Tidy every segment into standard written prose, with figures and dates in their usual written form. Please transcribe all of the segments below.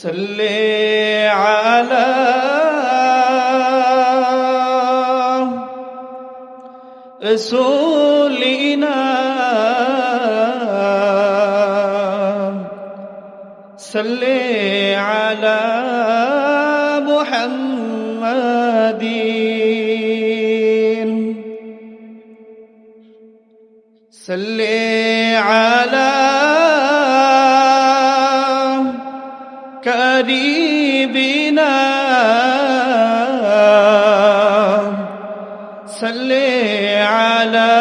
صلی علی رسولنا صلی علی محمد صلی علی قریبنا صلی علی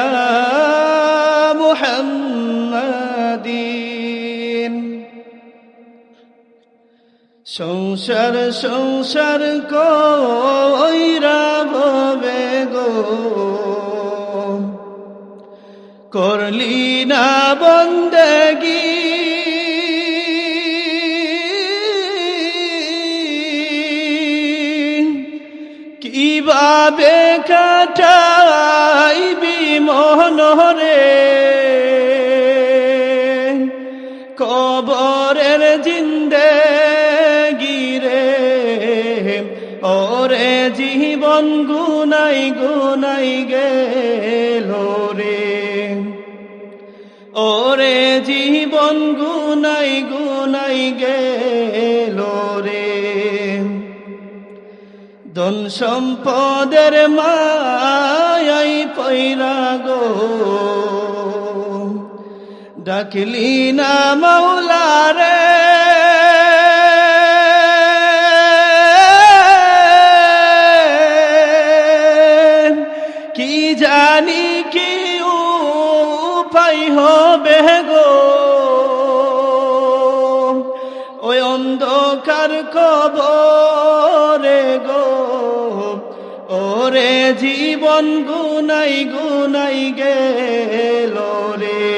محمد সংসার সংসার কইরা ভবে গো করলি না বন্দেগী কিভাবে কাটাইবি মনরে কবরের জিন্দেগি রে ওরে জীবন গুনাই গুনাই গেল রে ওরে জীবন গুনাই গুনাই গেল রে ধন সম্পদের মায়াই পয়রা গো ডাকলি না মাওলা রে কি জানি কি উপায় হবে গো ওই অন্ধকার কবরে গো ওরে জীবন গুনাই গুনাই গেল রে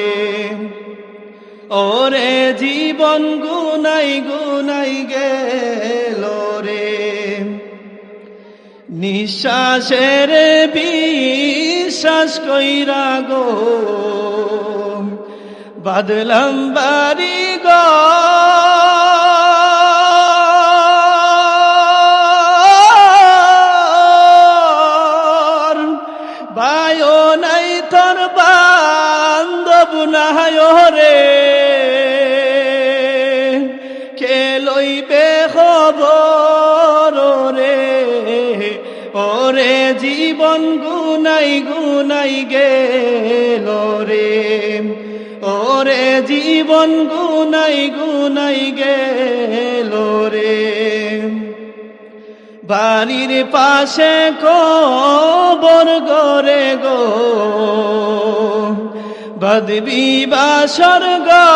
ওরে জীবন গুনাই গুনাই গেল রে নিঃশ্বাসের বিশ্বাস কইরা গো বাদলাম বাড়ি গো বায়ো নাই তোর বান্ধব নাই রে কে লইবে খবর রে ওরে জীবন গুনাই গুনাই গেল রে ওরে জীবন গুনাই গুনাই গেল রে বাড়ির পাশে কবর গরে গো বাদবি বাসর গো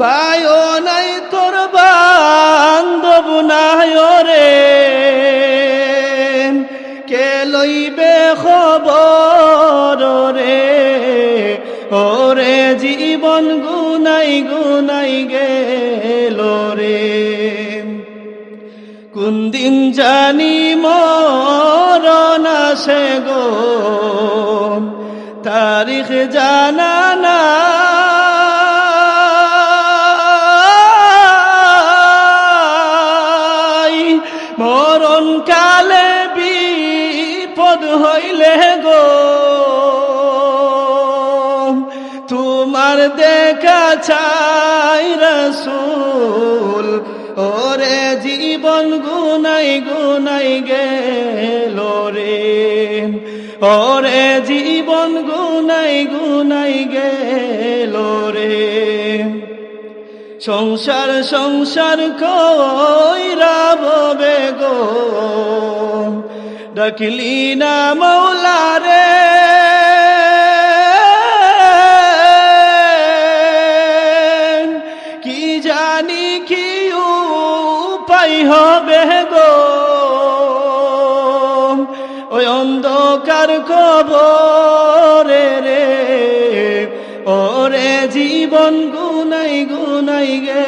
ভাইও নাই তোর বান্ধব নাই রে কে লইবে খবর রে ওরে জীবন গুনাই গুনাই গেল রে কোন দিন জানি মরণ আসে গো তারিখ জানা না মরণ কালে বিপদ হইলে গো তোমার দেখা চাই রাসূল ওরে জীবন গুনাই গুনাই গেল রে ওরে জীবন গুনাই গুনাই গেল রে সংসার সংসার কইরা ভবে গো ডাকলি না মাওলা রে কি জানি কি উপায় হবে গো ওই অন্ধকার কবরে রে ওরে জীবন গুনাই গুনাই গে